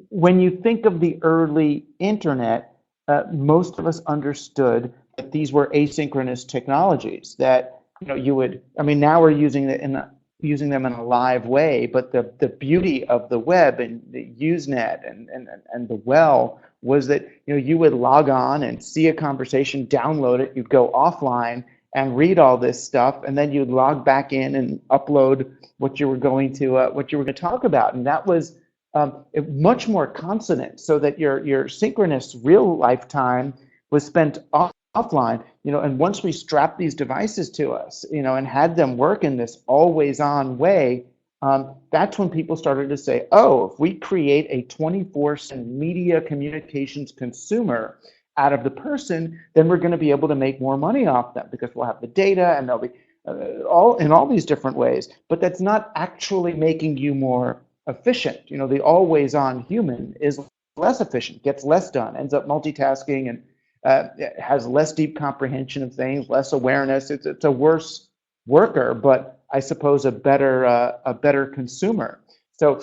when you think of the early internet, most of us understood that these were asynchronous technologies, that you would, I mean, now we're using them in a live way, but the beauty of the web and the Usenet and the well was that you would log on and see a conversation, download it, you'd go offline and read all this stuff, and then you'd log back in and upload what you were going to talk about, and that was much more consonant, so that your synchronous real life time was spent offline, and once we strapped these devices to us, and had them work in this always on way, that's when people started to say, oh, if we create a 24/7 media communications consumer out of the person, then we're going to be able to make more money off them, because we'll have the data, and they'll be all these different ways. But that's not actually making you more efficient. The always on human is less efficient, gets less done, ends up multitasking, and has less deep comprehension of things, less awareness. It's a worse worker, but I suppose, a better consumer. So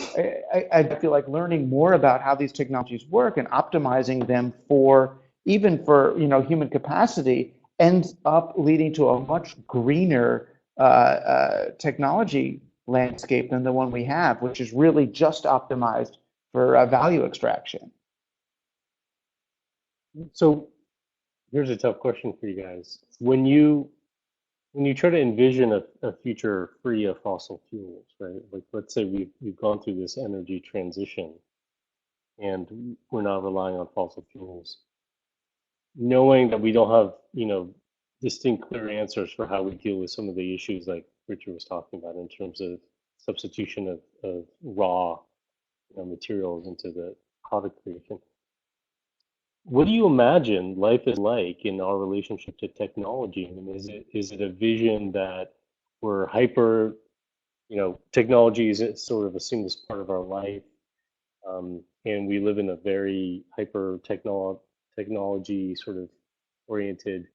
I feel like learning more about how these technologies work and optimizing them for even for human capacity ends up leading to a much greener technology landscape than the one we have, which is really just optimized for value extraction. So here's a tough question for you guys. When you try to envision a future free of fossil fuels, right? Like let's say we've gone through this energy transition and we're not relying on fossil fuels, knowing that we don't have, distinct clear answers for how we deal with some of the issues like Richard was talking about in terms of substitution of raw materials into the product creation. What do you imagine life is like in our relationship to technology? I mean, is it a vision that we're hyper, technology is sort of assumed as part of our life, and we live in a very hyper technology sort of oriented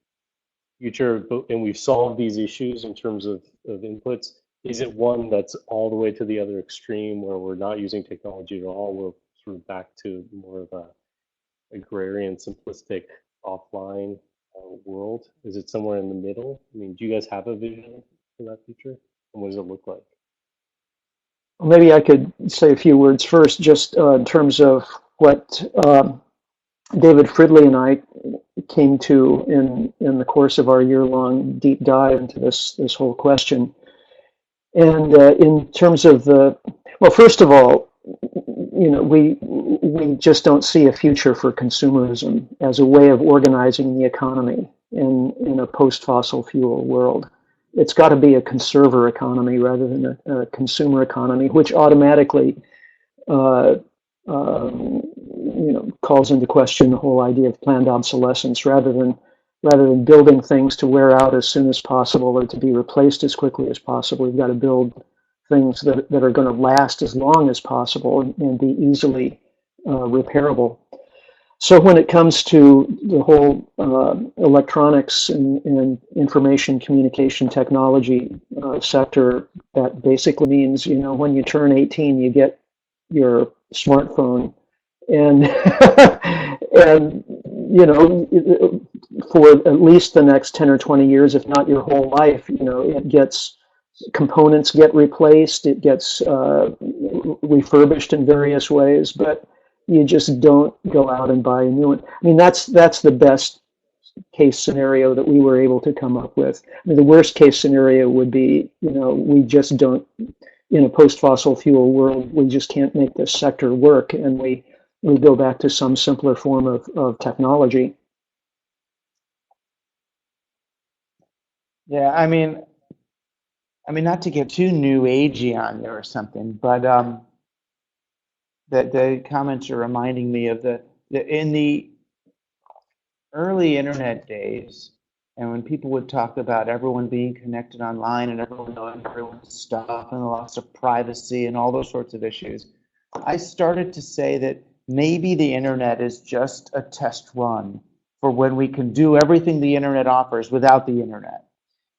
future, and we've solved these issues in terms of inputs? Is it one that's all the way to the other extreme where we're not using technology at all? We're sort of back to more of a agrarian, simplistic, offline world? Is it somewhere in the middle? I mean, do you guys have a vision for that future? And what does it look like? Maybe I could say a few words first, just in terms of what David Fridley and I came to in the course of our year-long deep dive into this whole question. And in terms of well, first of all, we just don't see a future for consumerism as a way of organizing the economy in a post-fossil fuel world. It's got to be a conserver economy rather than a consumer economy, which automatically calls into question the whole idea of planned obsolescence. Rather than building things to wear out as soon as possible or to be replaced as quickly as possible, we've got to build things that are going to last as long as possible and be easily repairable. So when it comes to the whole electronics and information communication technology sector, that basically means, when you turn 18, you get your smartphone, and and for at least the next 10 or 20 years, if not your whole life, components get replaced, it gets refurbished in various ways, but you just don't go out and buy a new one. I mean, that's the best case scenario that we were able to come up with. I mean, the worst case scenario would be, we just don't, in a post-fossil fuel world, we just can't make this sector work, and we go back to some simpler form of technology. Yeah, I mean, not to get too new agey on you or something, but the comments are reminding me of in the early internet days, and when people would talk about everyone being connected online and everyone knowing everyone's stuff and the loss of privacy and all those sorts of issues, I started to say that maybe the internet is just a test run for when we can do everything the internet offers without the internet.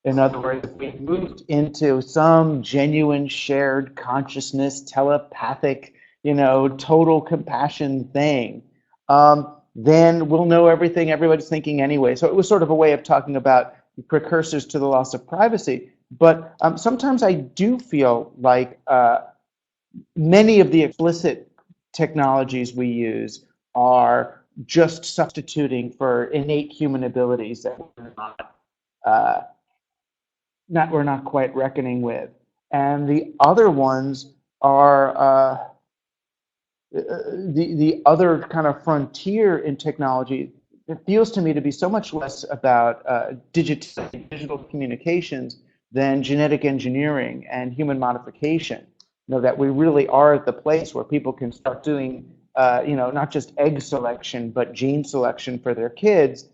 In other words, if we moved into some genuine shared consciousness, telepathic, total compassion thing, then we'll know everything everybody's thinking anyway. So it was sort of a way of talking about precursors to the loss of privacy. But sometimes I do feel like many of the explicit technologies we use are just substituting for innate human abilities that we're not quite reckoning with, and the other ones are the other kind of frontier in technology. It feels to me to be so much less about digital communications than genetic engineering and human modification. That we really are at the place where people can start doing, not just egg selection, but gene selection for their kids.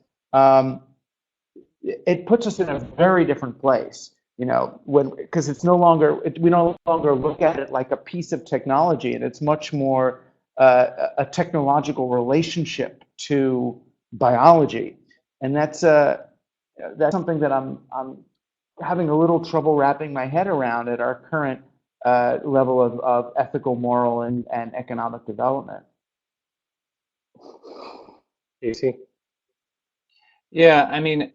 It puts us in a very different place, because it's we no longer look at it like a piece of technology, and it's much more a technological relationship to biology, and that's something that I'm having a little trouble wrapping my head around at our current level of ethical, moral, and economic development. Casey? Yeah, I mean,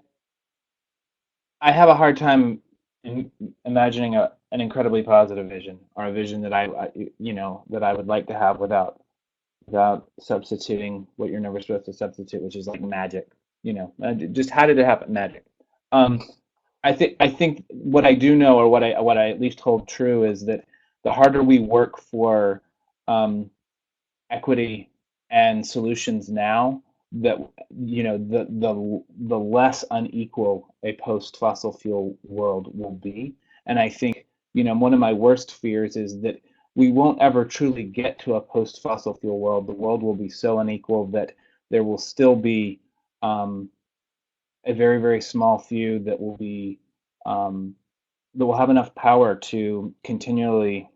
I have a hard time imagining an incredibly positive vision, or a vision that that I would like to have without substituting what you're never supposed to substitute, which is like magic. Just how did it happen? Magic. Um, I think what I do know, or what I at least hold true, is that the harder we work for um, equity and solutions now, that the less unequal a post-fossil fuel world will be. And I think, one of my worst fears is that we won't ever truly get to a post-fossil fuel world. The world will be so unequal that there will still be a very, very small few that will have enough power to continually,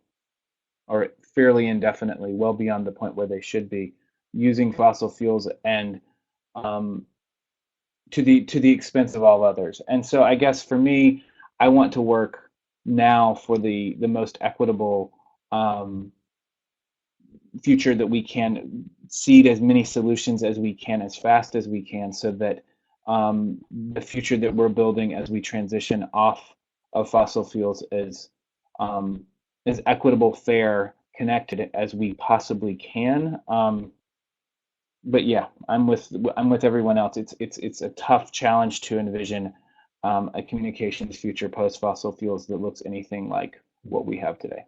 or fairly indefinitely, well beyond the point where they should be, using fossil fuels, and um, to the expense of all others. And so I guess for me, I want to work now for the most equitable future that we can, seed as many solutions as we can, as fast as we can, so that the future that we're building as we transition off of fossil fuels is as equitable, fair, connected as we possibly can. But yeah, I'm with everyone else. It's a tough challenge to envision a communications future post fossil fuels that looks anything like what we have today.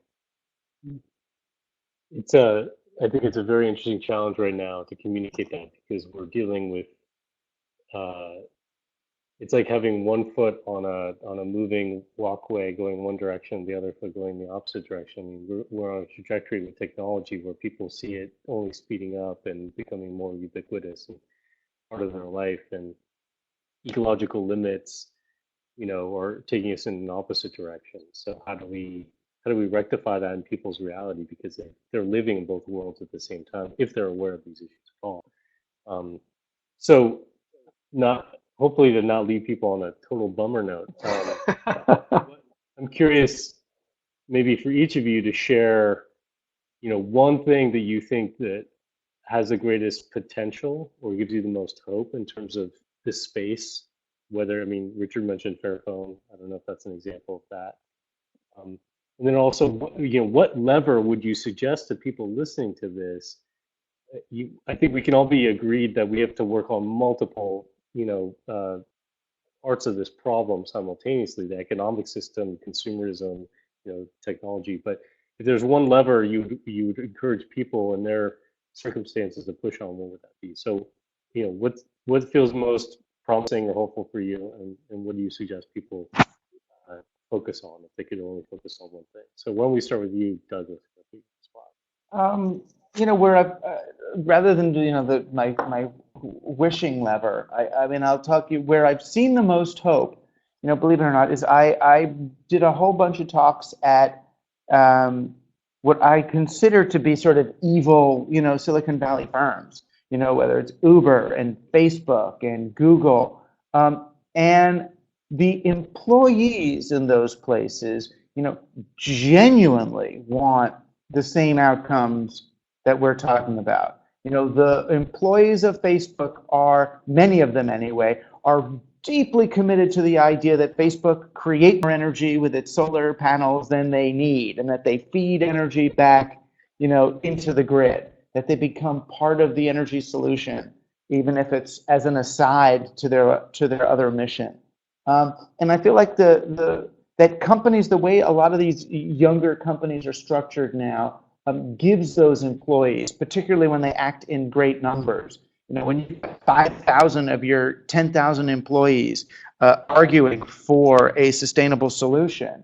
I think it's a very interesting challenge right now to communicate that, because we're dealing with uh, it's like having one foot on a moving walkway going one direction, the other foot going the opposite direction. I mean, we're on a trajectory with technology where people see it only speeding up and becoming more ubiquitous and part of their life, and ecological limits, are taking us in an opposite direction. So how do we rectify that in people's reality, because they're living in both worlds at the same time, if they're aware of these issues at all. So not hopefully to not leave people on a total bummer note. I'm curious, maybe for each of you to share, one thing that you think that has the greatest potential or gives you the most hope in terms of this space. Whether, I mean, Richard mentioned Fairphone. I don't know if that's an example of that. And then also, what lever would you suggest to people listening to this? I think we can all be agreed that we have to work on multiple, parts of this problem simultaneously: the economic system, consumerism, technology. But if there's one lever you would encourage people in their circumstances to push on, what would that be? So, what feels most promising or hopeful for you, and what do you suggest people focus on if they could only focus on one thing? So why don't we start with you, Douglas? Um, where rather than do my wishing lever, I mean, I'll talk you where I've seen the most hope. Believe it or not, is I did a whole bunch of talks at what I consider to be sort of evil, Silicon Valley firms. Whether it's Uber and Facebook and Google, and the employees in those places, genuinely want the same outcomes that we're talking about. The employees of Facebook are, many of them anyway, are deeply committed to the idea that Facebook create more energy with its solar panels than they need, and that they feed energy back, into the grid, that they become part of the energy solution, even if it's as an aside to their other mission. And I feel like that companies, the way a lot of these younger companies are structured now, gives those employees, particularly when they act in great numbers. When you have 5,000 of your 10,000 employees arguing for a sustainable solution,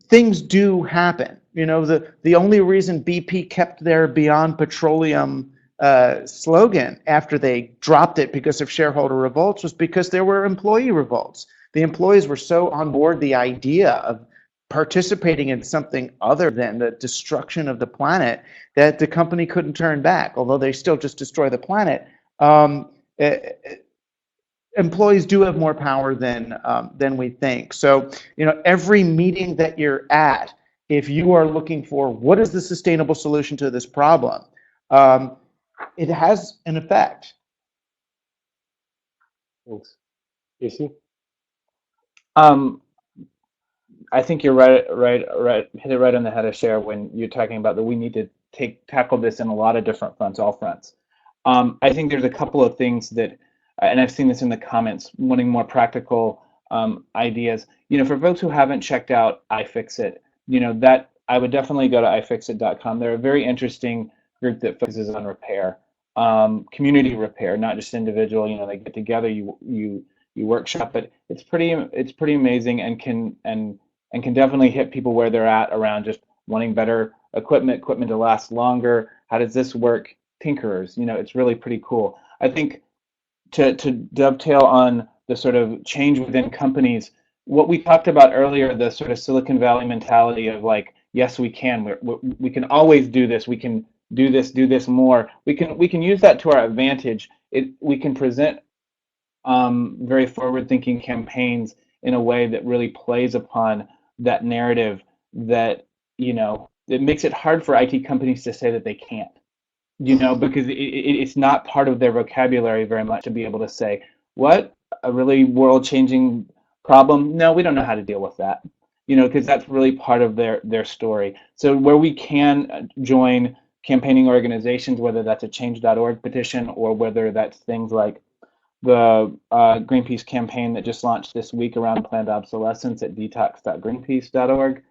things do happen. The only reason BP kept their Beyond Petroleum slogan after they dropped it because of shareholder revolts was because there were employee revolts. The employees were so on board the idea of participating in something other than the destruction of the planet that the company couldn't turn back, although they still just destroy the planet. employees do have more power than we think. So, every meeting that you're at, if you are looking for what is the sustainable solution to this problem, it has an effect. Thanks. Casey? I think you're right. Hit it right on the head, Cher, when you're talking about that we need to tackle this in a lot of different fronts, all fronts. I think there's a couple of things that, and I've seen this in the comments, wanting more practical ideas. For folks who haven't checked out iFixit, that I would definitely go to ifixit.com. They're a very interesting group that focuses on repair, community repair, not just individual. They get together, you workshop, but it's pretty amazing, and can definitely hit people where they're at around just wanting better equipment to last longer. How does this work? Tinkerers, it's really pretty cool. I think to dovetail on the sort of change within companies, what we talked about earlier, the sort of Silicon Valley mentality of like, yes, we can, we can always do this, we can do this more. We can use that to our advantage. We can present very forward-thinking campaigns in a way that really plays upon that narrative that, it makes it hard for IT companies to say that they can't, because it's not part of their vocabulary very much to be able to say, what, a really world-changing problem? No, we don't know how to deal with that, because that's really part of their story. So where we can join campaigning organizations, whether that's a change.org petition or whether that's things like the Greenpeace campaign that just launched this week around planned obsolescence at detox.greenpeace.org.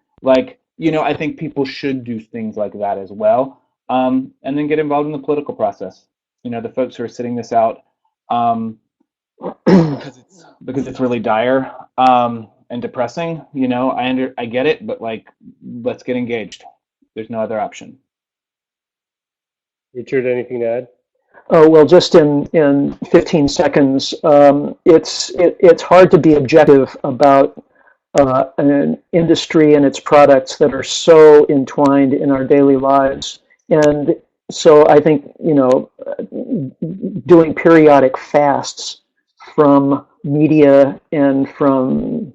I think people should do things like that as well, and then get involved in the political process. The folks who are sitting this out because it's really dire and depressing. I get it, but let's get engaged. There's no other option. Richard, anything to add? Oh, well, just in 15 seconds, it's hard to be objective about an industry and its products that are so entwined in our daily lives. And so I think, doing periodic fasts from media and from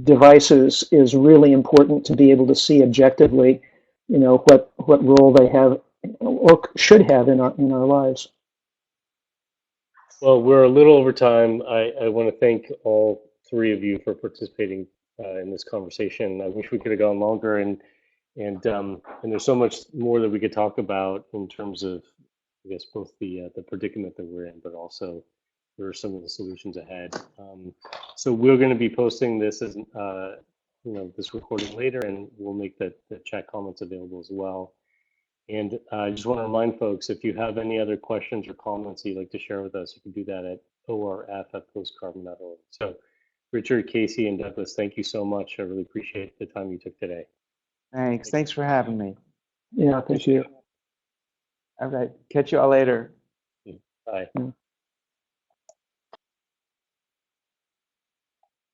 devices is really important to be able to see objectively, what role they have or should have in our lives. Well, we're a little over time. I want to thank all three of you for participating in this conversation. I wish we could have gone longer, and there's so much more that we could talk about in terms of, I guess, both the predicament that we're in, but also there are some of the solutions ahead. So we're going to be posting this as this recording later, and we'll make the chat comments available as well. And I just want to remind folks, if you have any other questions or comments you'd like to share with us, you can do that at orf@postcarbon.org. So Richard, Casey, and Douglas, thank you so much. I really appreciate the time you took today. Thanks for having me. Yeah, thank you. All right, catch you all later. Bye.